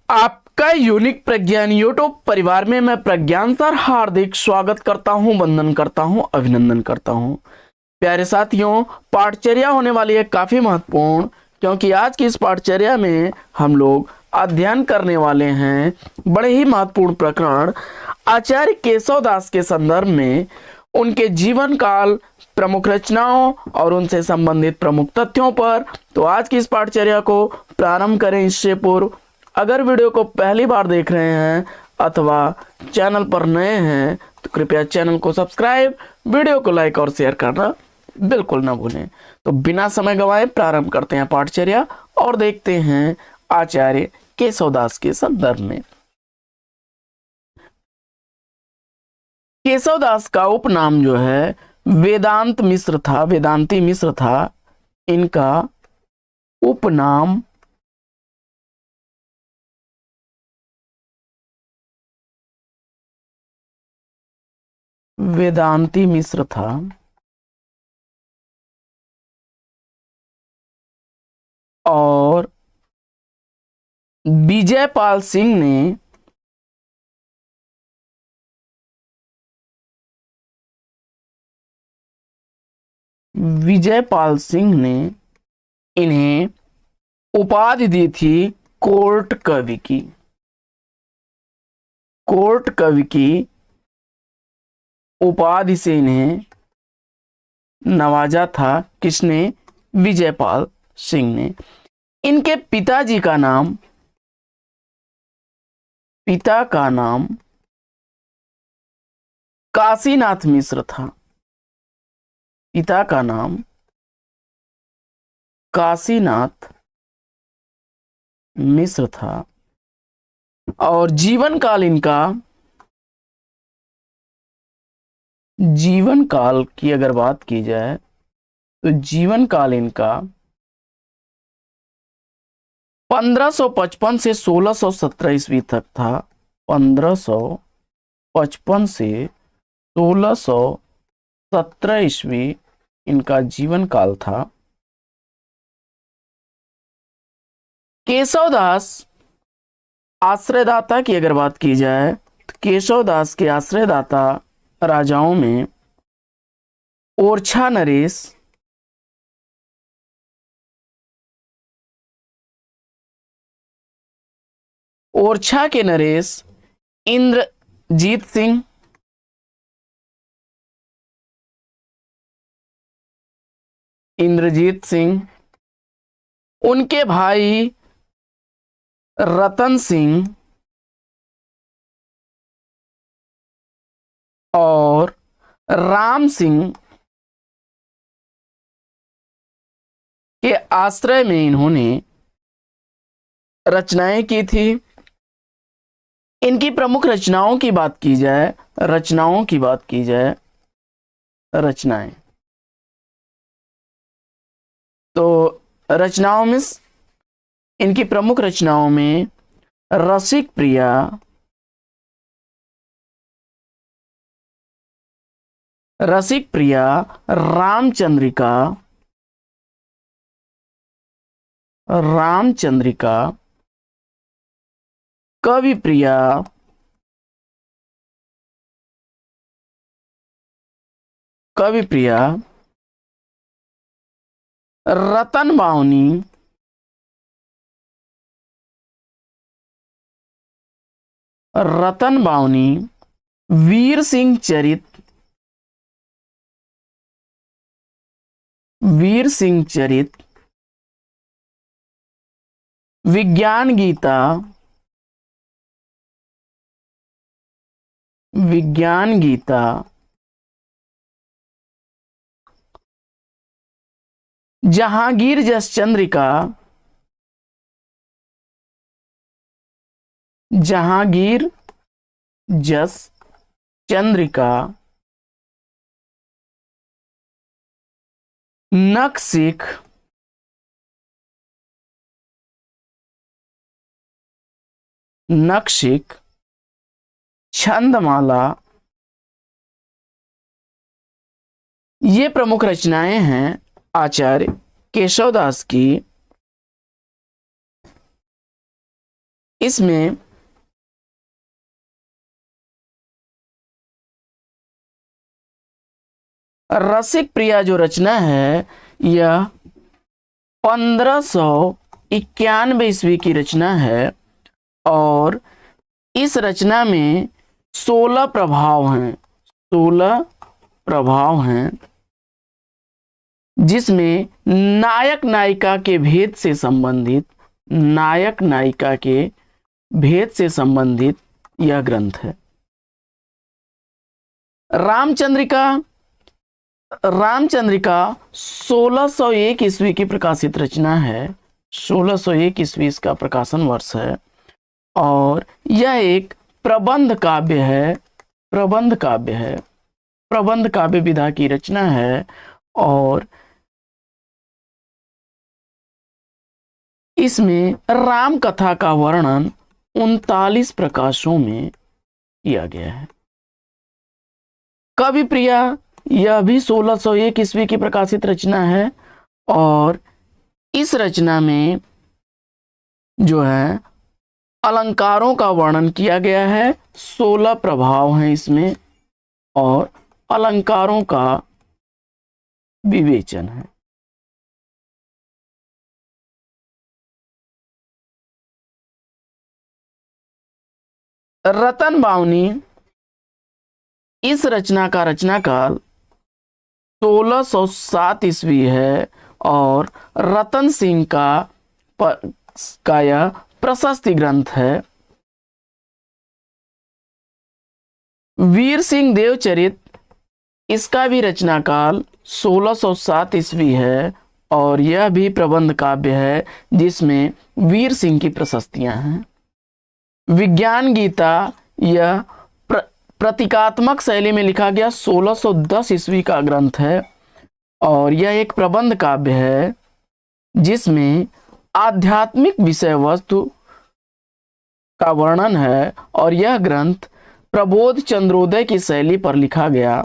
आपका यूनिक प्रज्ञान यूट्यूब परिवार में मैं प्रज्ञान सर हार्दिक स्वागत करता हूं, वंदन करता हूं, अभिनंदन करता हूं। प्यारे साथियों, पाठचर्या होने वाली है काफी महत्वपूर्ण, क्योंकि आज की इस पाठचर्या में हम लोग अध्ययन करने वाले हैं बड़े ही महत्वपूर्ण प्रकरण आचार्य केशवदास के संदर्भ में, उनके जीवन काल, प्रमुख रचनाओं और उनसे संबंधित प्रमुख तथ्यों पर। तो आज की इस पाठचर्या को प्रारंभ करें इससे पूर्व अगर वीडियो को पहली बार देख रहे हैं अथवा चैनल पर नए हैं तो कृपया चैनल को सब्सक्राइब, वीडियो को लाइक और शेयर करना बिल्कुल ना भूलें। तो बिना समय गंवाए प्रारंभ करते हैं पाठचर्या और देखते हैं आचार्य केशवदास के संदर्भ में। केशवदास का उपनाम जो है वेदांत मिश्र था, वेदांती मिश्र था। इनका उपनाम वेदांती मिश्र था। और विजयपाल सिंह ने इन्हें उपाधि दी थी कोर्ट कवि की। कोर्ट कवि की उपाधि से इन्हें नवाजा था। किसने? विजयपाल सिंह ने। इनके पिता का नाम काशीनाथ मिश्र था। पिता का नाम काशीनाथ मिश्र था। और जीवन काल की अगर बात की जाए तो जीवन काल इनका 1555 से 1617 ईस्वी तक था। 1555 से 1617 ईस्वी इनका जीवन काल था। केशवदास आश्रयदाता की अगर बात की जाए तो केशवदास के आश्रयदाता राजाओं में ओरछा नरेश, ओरछा के नरेश इंद्रजीत सिंह, उनके भाई रतन सिंह और राम सिंह के आश्रय में इन्होंने रचनाएं की थी। इनकी प्रमुख रचनाओं की बात की जाए, रचनाएं तो रचनाओं में इनकी प्रमुख रचनाओं में रसिक प्रिया, रामचंद्रिका, कवि प्रिया, रतन बावनी, वीर सिंह चरित, विज्ञान गीता, जहांगीर जस चंद्रिका, नखशिख, छंदमाला, ये प्रमुख रचनाएं हैं आचार्य केशवदास की। इसमें रसिक प्रिया जो रचना है यह 1591 ईस्वी की रचना है और इस रचना में 16 प्रभाव हैं, 16 प्रभाव हैं, जिसमें नायक नायिका के भेद से संबंधित, नायक नायिका के भेद से संबंधित यह ग्रंथ है। रामचंद्रिका 1601 ईस्वी की प्रकाशित रचना है, 1601 ईस्वी इसका प्रकाशन वर्ष है और यह एक प्रबंध काव्य है, प्रबंध काव्य है, प्रबंध काव्य विधा की रचना है और इसमें राम कथा का वर्णन 39 प्रकाशों में किया गया है। कवि प्रिया यह भी 1601 ईस्वी की प्रकाशित रचना है और इस रचना में जो है अलंकारों का वर्णन किया गया है, 16 प्रभाव हैं इसमें और अलंकारों का विवेचन है। रतन बावनी इस रचना का रचनाकाल 1607 ईस्वी है और रतन सिंह का यह प्रशस्ति ग्रंथ है। वीर सिंह देवचरित इसका भी रचनाकाल 1607 ईस्वी है और यह भी प्रबंध काव्य है जिसमें वीर सिंह की प्रशस्तियां हैं। विज्ञान गीता यह प्रतीकात्मक शैली में लिखा गया 1610 ईस्वी का ग्रंथ है और यह एक प्रबंध काव्य है जिसमें आध्यात्मिक विषय वस्तु का वर्णन है और यह ग्रंथ प्रबोध चंद्रोदय की शैली पर लिखा गया,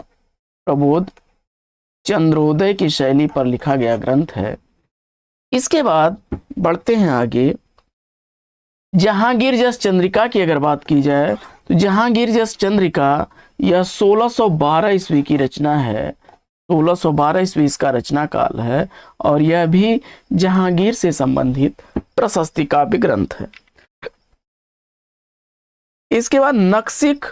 प्रबोध चंद्रोदय की शैली पर लिखा गया ग्रंथ है। इसके बाद बढ़ते हैं आगे। जहांगीर जस चंद्रिका की अगर बात की जाए तो जहांगीर जस चंद्रिका यह 1612 ईस्वी की रचना है, 1612 ईस्वी इसका रचना काल है और यह भी जहांगीर से संबंधित प्रशस्ति काव्य ग्रंथ है। इसके बाद नक्सिक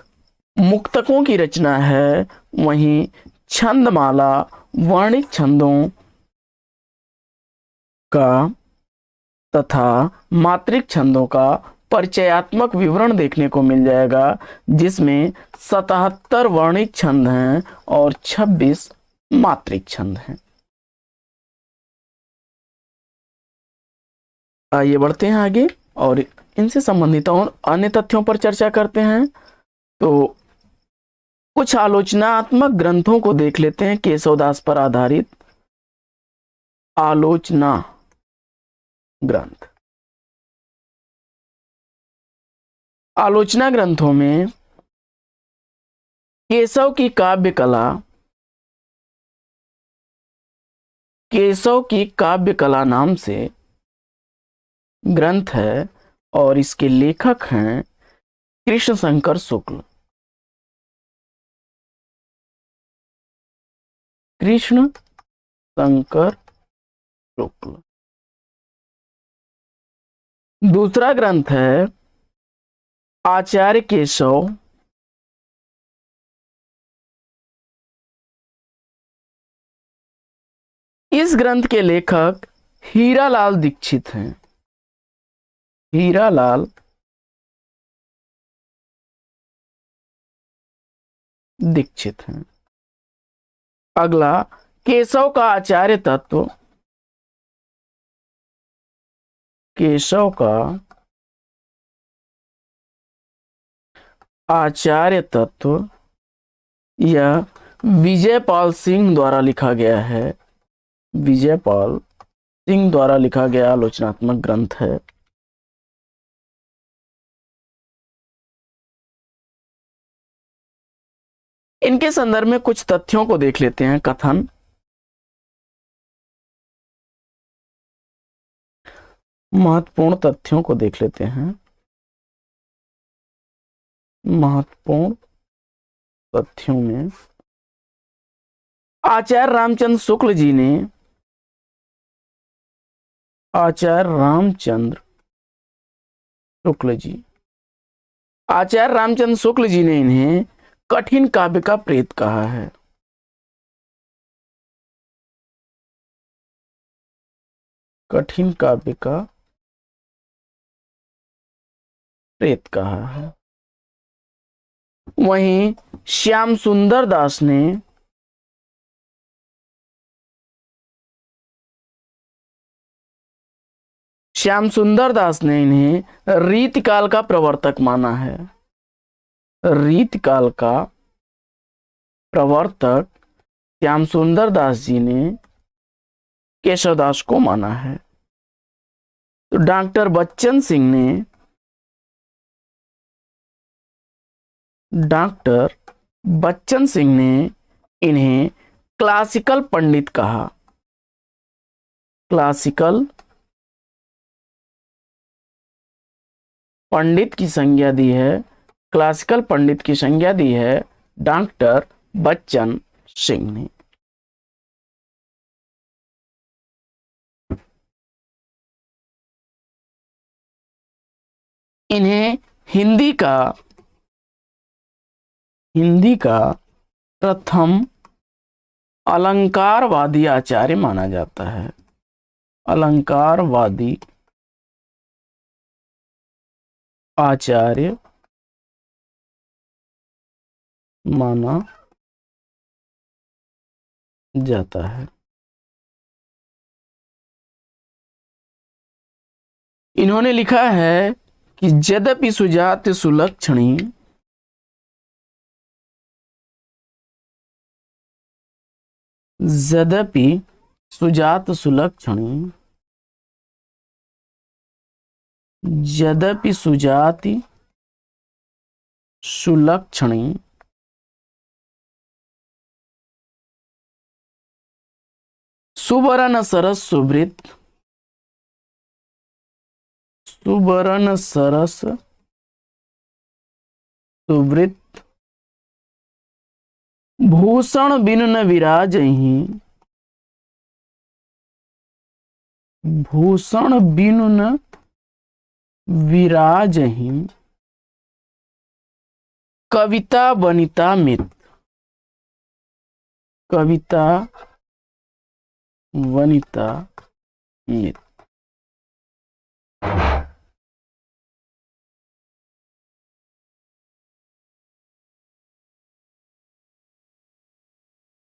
मुक्तकों की रचना है, वहीं छंदमाला वर्णिक छंदों का तथा मात्रिक छंदों का परिचयात्मक विवरण देखने को मिल जाएगा जिसमें 77 वर्णिक छंद हैं और 26 मात्रिक छंद हैं। आइए बढ़ते हैं आगे और इनसे संबंधित और अन्य तथ्यों पर चर्चा करते हैं। तो कुछ आलोचनात्मक ग्रंथों को देख लेते हैं। केशवदास पर आधारित आलोचना ग्रंथ। आलोचना ग्रंथों में केशव की काव्य कला, केशव की काव्य कला नाम से ग्रंथ है और इसके लेखक हैं कृष्ण शंकर शुक्ल। कृष्ण शंकर शुक्ल। दूसरा ग्रंथ है आचार्य केशव। इस ग्रंथ के लेखक हीरालाल दीक्षित हैं, हीरालाल दीक्षित हैं। अगला केशव का आचार्य तत्व। केशव का आचार्य तत्व यह विजयपाल सिंह द्वारा लिखा गया है, विजयपाल सिंह द्वारा लिखा गया आलोचनात्मक ग्रंथ है। इनके संदर्भ में कुछ तथ्यों को देख लेते हैं। कथन। महत्वपूर्ण तथ्यों को देख लेते हैं। महत्वपूर्ण तथ्यों में आचार्य रामचंद्र शुक्ल जी ने आचार्य रामचंद्र शुक्ल जी ने इन्हें कठिन काव्य का प्रेत कहा है। कठिन काव्य का प्रेत कहा है। वहीं श्याम सुंदर दास ने इन्हें रीतिकाल का प्रवर्तक माना है। रीतिकाल का प्रवर्तक श्याम सुंदर दास जी ने केशवदास को माना है। तो डॉक्टर बच्चन सिंह ने इन्हें क्लासिकल पंडित कहा। क्लासिकल पंडित की संज्ञा दी है। क्लासिकल पंडित की संज्ञा दी है डॉक्टर बच्चन सिंह ने। इन्हें हिंदी का प्रथम अलंकारवादी आचार्य माना जाता है। अलंकारवादी आचार्य माना जाता है। इन्होंने लिखा है कि यद्यपि सुजात सुलक्षणी सुवर्ण सरस सुवृत भूषण बिनु न विराजहि। भूषण बिनु न विराजहि कविता वनिता मित। कविता वनिता मित।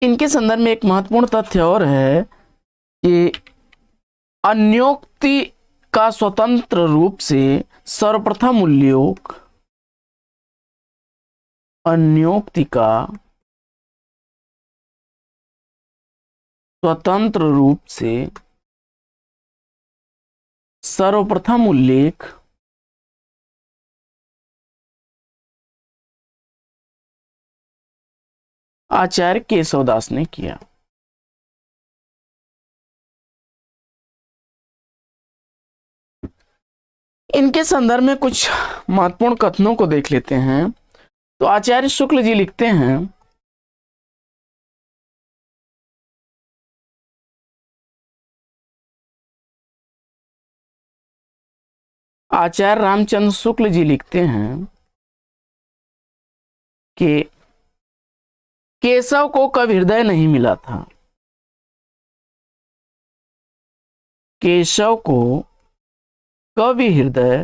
इनके संदर्भ में एक महत्वपूर्ण तथ्य और है कि अन्योक्ति का स्वतंत्र रूप से सर्वप्रथम उल्लेख अन्योक्ति का स्वतंत्र रूप से सर्वप्रथम उल्लेख आचार्य केशवदास ने किया। इनके संदर्भ में कुछ महत्वपूर्ण कथनों को देख लेते हैं। तो आचार्य शुक्ल जी लिखते हैं, आचार्य रामचंद्र शुक्ल जी लिखते हैं कि केशव को कभी हृदय नहीं मिला था। केशव को कभी हृदय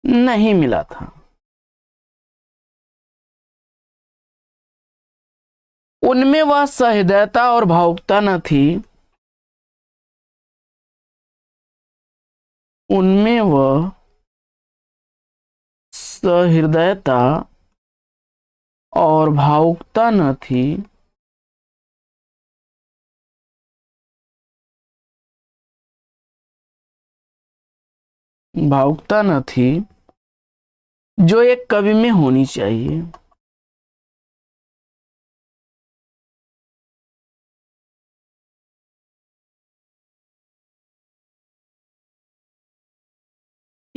नहीं मिला था। उनमें वह सहृदयता और भावुकता न थी। उनमें वह सहृदयता और भावुकता न थी जो एक कवि में होनी चाहिए।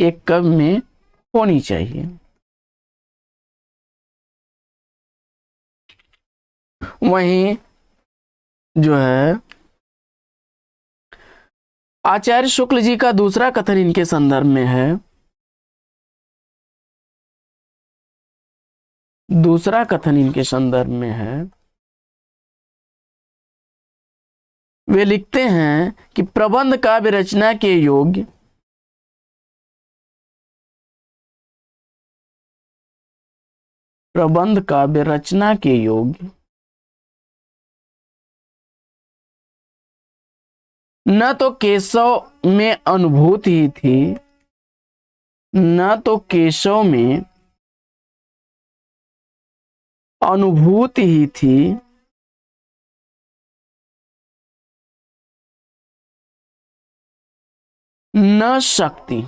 एक कव में होनी चाहिए। वहीं जो है आचार्य शुक्ल जी का दूसरा कथन इनके संदर्भ में है। दूसरा कथन इनके संदर्भ में है, वे लिखते हैं कि प्रबंध काव्य रचना के योग्य प्रबंध काव्य रचना के योग्य न तो केशव में अनुभूति ही थी, न तो केशव में अनुभूति ही थी, न शक्ति।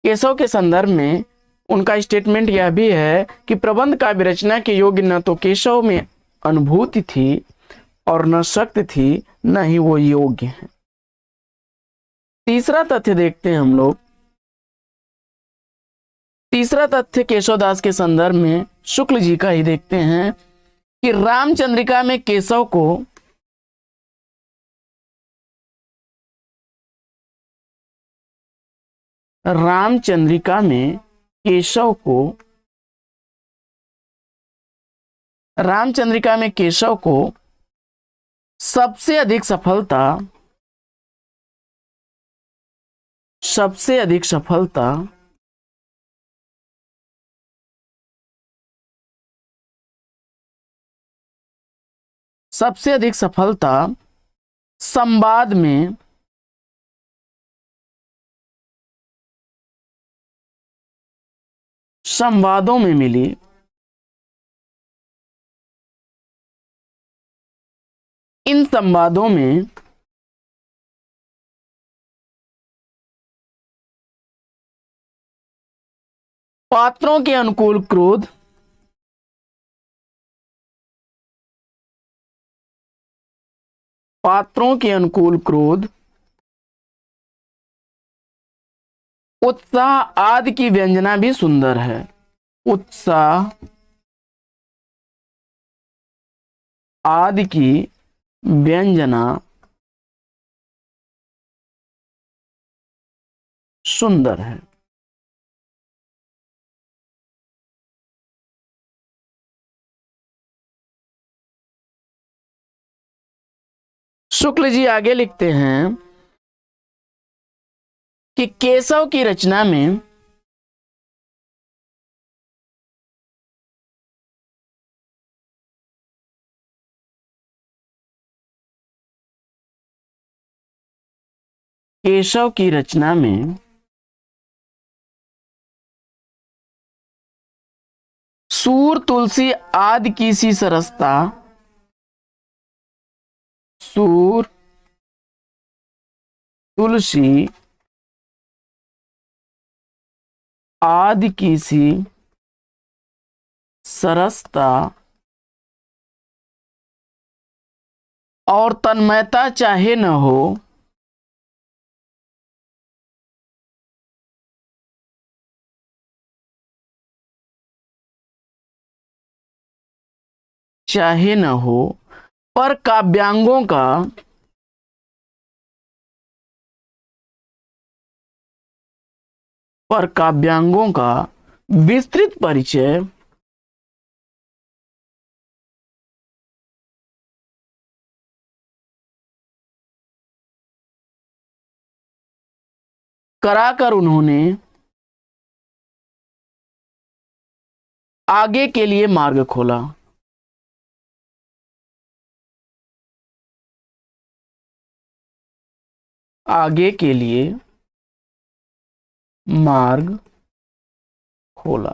केशव के संदर्भ में उनका स्टेटमेंट यह भी है कि प्रबंध काव्य रचना के योग्य न तो केशव में अनुभूति थी और न शक्ति थी, न ही वो योग्य है। तीसरा तथ्य देखते हैं हम लोग। तीसरा तथ्य केशवदास के संदर्भ में शुक्ल जी का ही देखते हैं कि रामचंद्रिका में केशव को रामचंद्रिका में केशव को रामचंद्रिका में केशव को सबसे अधिक सफलता सबसे अधिक सफलता संवाद में संवादों में मिली। इन संवादों में पात्रों के अनुकूल क्रोध, पात्रों के अनुकूल क्रोध, उत्साह आदि की व्यंजना भी सुंदर है। उत्साह आदि की व्यंजना सुंदर है। शुक्ल जी आगे लिखते हैं कि केशव की रचना में सूर तुलसी आदि की सी सरसता, सूर तुलसी आदि की सी सरसता और तन्मयता चाहे न हो, पर काव्यांगों का विस्तृत परिचय कराकर उन्होंने आगे के लिए मार्ग खोला। आगे के लिए मार्ग खोला।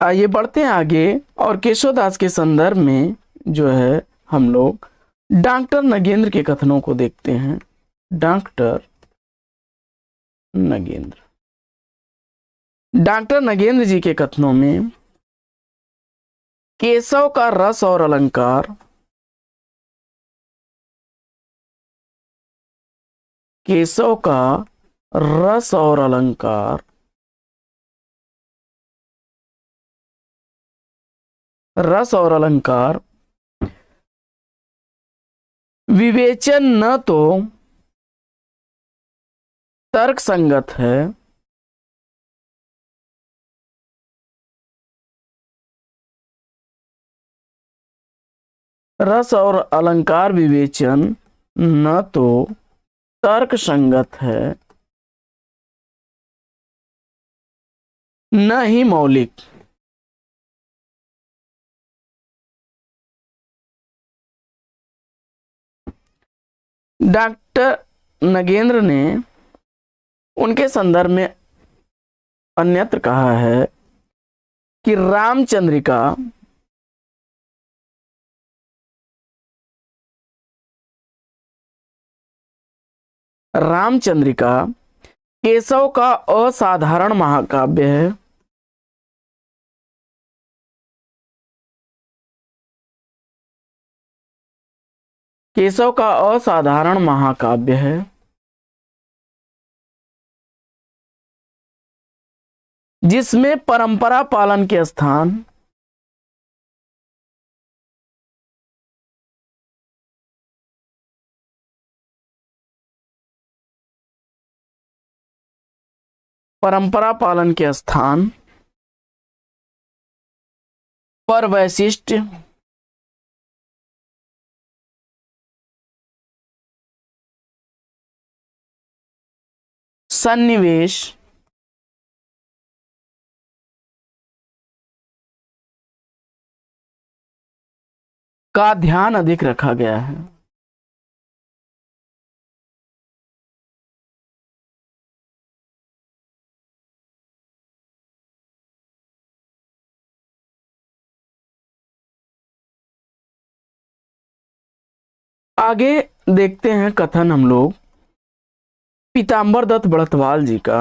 आइए बढ़ते हैं आगे और केशवदास के संदर्भ में जो है हम लोग डॉक्टर नगेंद्र के कथनों को देखते हैं। डॉक्टर नगेंद्र डॉक्टर नगेंद्र जी के कथनों में केशव का रस और अलंकार, केशव का रस और अलंकार, रस और अलंकार विवेचन न तो तर्क संगत है, रस और अलंकार विवेचन न तो तर्क संगत है, न ही मौलिक। डॉक्टर नगेंद्र ने उनके संदर्भ में अन्यत्र कहा है कि रामचंद्रिका केशव का असाधारण महाकाव्य है। केशव का असाधारण महाकाव्य है, जिसमें परंपरा पालन के स्थान, परंपरा पालन के स्थान पर वैशिष्ट, सन्निवेश, का ध्यान अधिक रखा गया है। आगे देखते हैं कथन हम लोग पीताम्बर दत्त बड़थवाल जी का।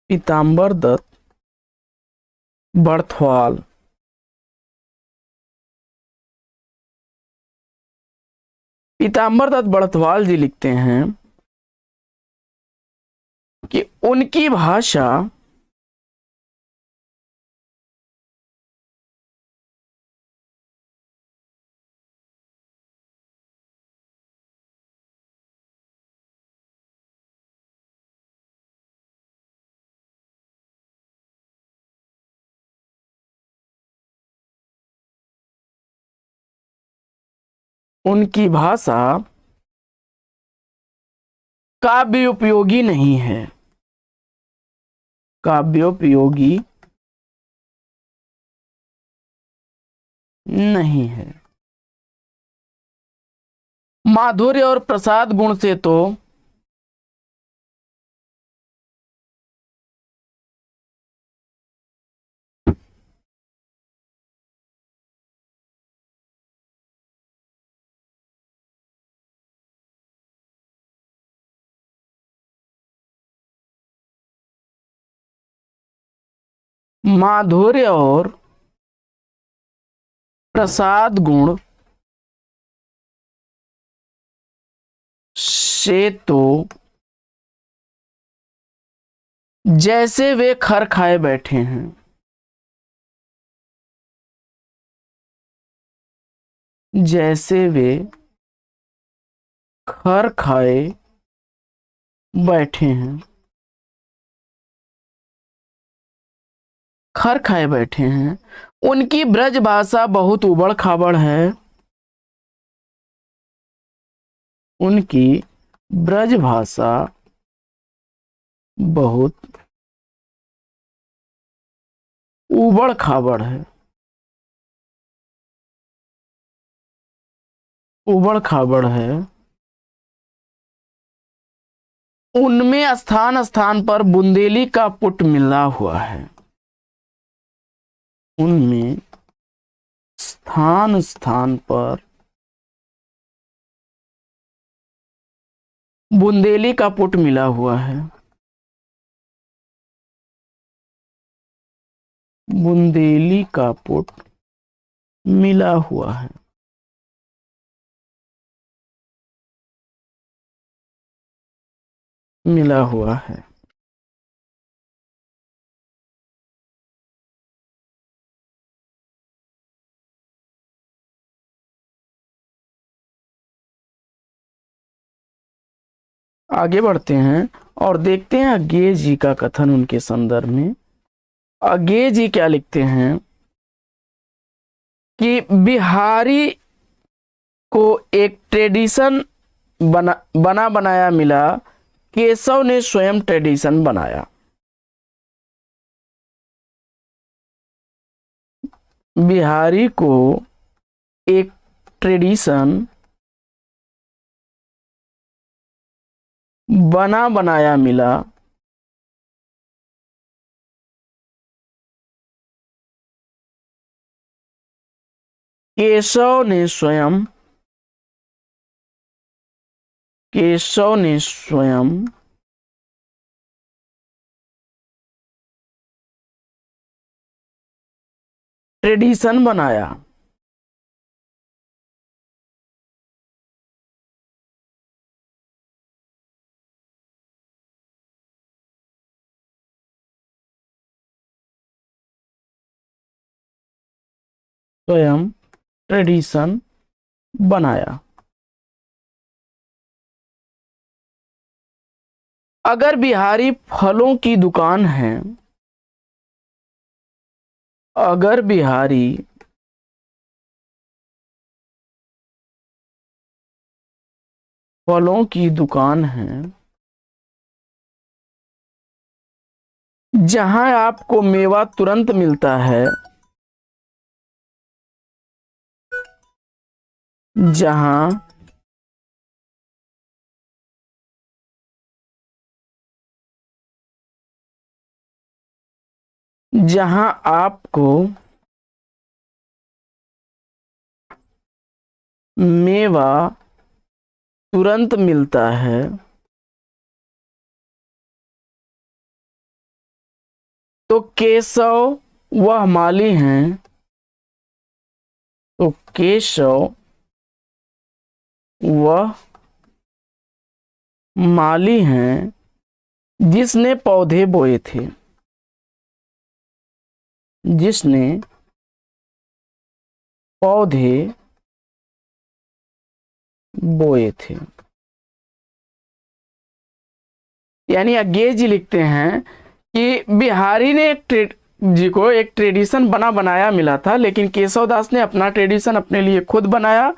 पीताम्बर दत्त बड़थवाल पीताम्बर दत्त बड़थवाल जी लिखते हैं कि उनकी भाषा उनकी भाषा काव्योपयोगी नहीं है, काव्योपयोगी नहीं है। माधुर्य और प्रसाद गुण से तो माधुर्य और प्रसाद गुण से तो जैसे वे खर खाए बैठे हैं, जैसे वे खर खाए बैठे हैं, खर खाए बैठे हैं। उनकी ब्रज भाषा बहुत उबड़ खाबड़ है, उनकी ब्रज भाषा बहुत उबड़ खाबड़ है, उबड़ खाबड़ है। उनमें स्थान स्थान पर बुंदेली का पुट मिला हुआ है, उनमें स्थान स्थान पर बुंदेली का पुट मिला हुआ है। बुंदेली का पुट मिला हुआ है। मिला हुआ है। आगे बढ़ते हैं और देखते हैं अज्ञेय जी का कथन उनके संदर्भ में। अज्ञेय जी क्या लिखते हैं कि बिहारी को एक ट्रेडिशन बना बनाया मिला, केशव ने स्वयं ट्रेडिशन बनाया। बिहारी को एक ट्रेडिशन बना बनाया मिला, केशव ने स्वयं ट्रेडिशन बनाया। स्वयं ट्रेडिशन बनाया। अगर बिहारी फलों की दुकान है, अगर बिहारी फलों की दुकान है जहां आपको मेवा तुरंत मिलता है, जहां आपको मेवा तुरंत मिलता है, तो केशव वह माली हैं, तो केशव वह माली हैं जिसने पौधे बोए थे, जिसने पौधे बोए थे। यानी अज्ञेय जी लिखते हैं कि बिहारी ने जी को एक ट्रेडिशन बना बनाया मिला था, लेकिन केशव दास ने अपना ट्रेडिशन अपने लिए खुद बनाया।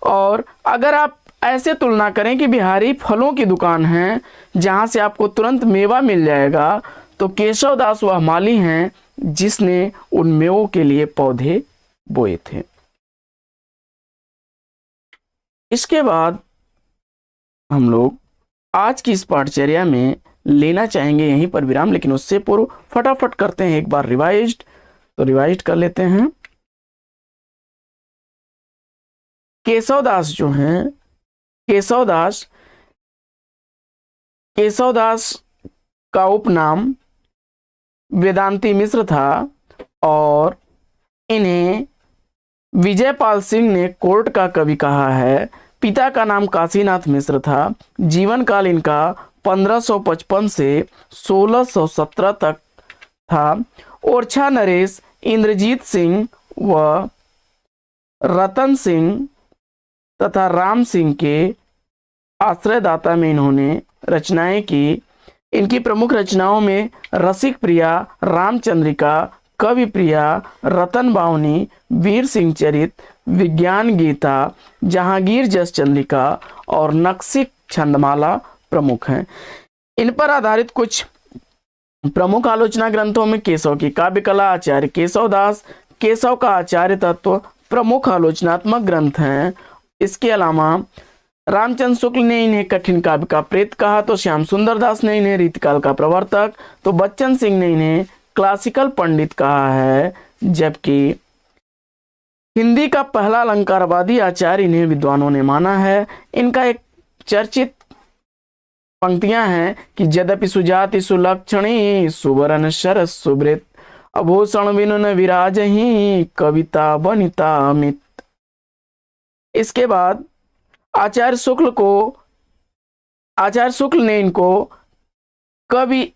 और अगर आप ऐसे तुलना करें कि बिहारी फलों की दुकान है जहां से आपको तुरंत मेवा मिल जाएगा, तो केशव दास वह माली हैं जिसने उन मेवों के लिए पौधे बोए थे। इसके बाद हम लोग आज की इस पाठचर्या में लेना चाहेंगे यहीं पर विराम, लेकिन उससे पूर्व फटाफट करते हैं एक बार रिवाइज्ड। तो रिवाइज्ड कर लेते हैं। केशव दास जो हैं, केशव दास का उपनाम वेदांती मिश्र था और इन्हें विजयपाल सिंह ने कोर्ट का कवि कहा है। पिता का नाम काशीनाथ मिश्र था। जीवन काल इनका 1555 से 1617 तक था। ओरछा नरेश, इंद्रजीत सिंह व रतन सिंह तथा राम सिंह के आश्रयदाता में इन्होंने रचनाएं की। इनकी प्रमुख रचनाओं में रसिक प्रिया, रामचंद्रिका, कवि प्रिया, रतन बावनी, वीर सिंह चरित, विज्ञान गीता, जहांगीर जस चंद्रिका और नक्सिक छंदमाला प्रमुख हैं। इन पर आधारित कुछ प्रमुख आलोचना ग्रंथों में केशव की काव्य कला, आचार्य केशव दास, केशव का आचार्य तत्व प्रमुख आलोचनात्मक ग्रंथ हैं। इसके अलावा रामचंद्र शुक्ल ने इन्हें कठिन काव्य का प्रेत कहा, तो श्याम सुंदर दास ने इन्हें रीतिकाल का प्रवर्तक, तो बच्चन सिंह ने इन्हें क्लासिकल पंडित कहा है, जबकि हिंदी का पहला अलंकारवादी आचार्य इन्हें विद्वानों ने माना है। इनका एक चर्चित पंक्तियां हैं कि यद्यपि सुजाति सुलक्षणी सुवर्ण शरस सुवृत आभूषण विनुन विराज ही कविता वनिता अमित। इसके बाद आचार्य शुक्ल ने इनको कवि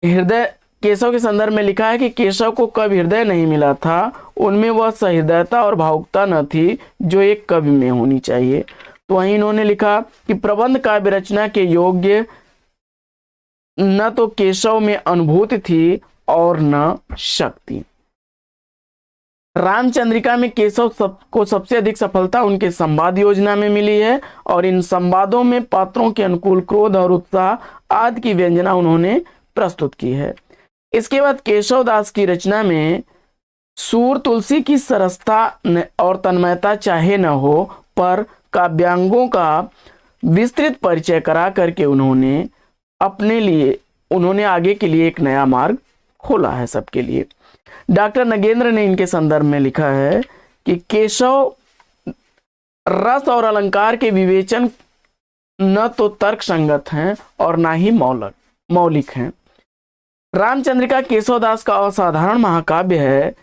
हृदय केशव के संदर्भ में लिखा है कि केशव को कवि हृदय नहीं मिला था, उनमें वह सहृदयता और भावुकता न थी जो एक कवि में होनी चाहिए। तो वहीं इन्होंने लिखा कि प्रबंध काव्य रचना के योग्य न तो केशव में अनुभूति थी और न शक्ति। रामचंद्रिका में केशव को सबसे अधिक सफलता उनके संवाद योजना में मिली है और इन संवादों में पात्रों के अनुकूल क्रोध और उत्साह आदि की व्यंजना उन्होंने प्रस्तुत की है। इसके बाद केशव दास की रचना में सूर तुलसी की सरसता और तन्मयता चाहे न हो, पर काव्यांगों का विस्तृत परिचय करा करके उन्होंने आगे के लिए एक नया मार्ग खोला है सबके लिए। डॉक्टर नगेंद्र ने इनके संदर्भ में लिखा है कि केशव रस और अलंकार के विवेचन न तो तर्क संगत हैं और ना ही मौलिक हैं। रामचंद्रिका केशवदास का असाधारण महाकाव्य है।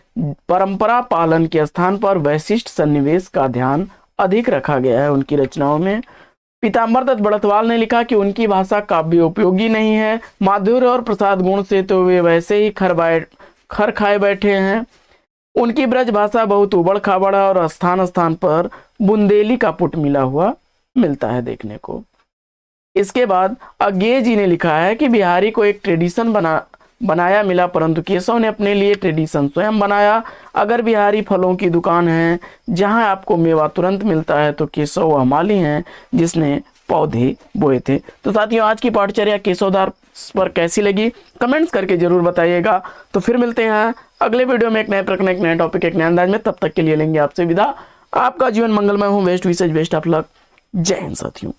परंपरा पालन के स्थान पर वैशिष्ट सन्निवेश का ध्यान अधिक रखा गया है उनकी रचनाओं में। पीताम्बर दत्त बड़तवाल ने लिखा कि उनकी भाषा काव्य उपयोगी नहीं है, माधुर्य और प्रसाद गुण से तो वे वैसे ही खर खाए बैठे हैं। उनकी ब्रज भाषा बहुत उबड़ खाबड़ और स्थान स्थान पर बुंदेली का पुट मिला हुआ मिलता है देखने को। इसके बाद अज्ञेय जी ने लिखा है कि बिहारी को एक ट्रेडिशन बनाया मिला, परंतु केशव ने अपने लिए ट्रेडिशन स्वयं बनाया। अगर बिहारी फलों की दुकान है जहां आपको मेवा तुरंत मिलता है, तो केशव वह माली हैं जिसने पौधे बोए थे। तो साथियों, आज की पाठचर्या केशवदास पर कैसी लगी कमेंट्स करके जरूर बताइएगा। तो फिर मिलते हैं अगले वीडियो में एक नए प्रकरण, एक नए टॉपिक, एक नए अंदाज में। तब तक के लिए लेंगे आपसे विदा। आपका जीवन मंगलमय हो। बेस्ट विशेष बेस्ट ऑफ लक। जय हिंद साथियों।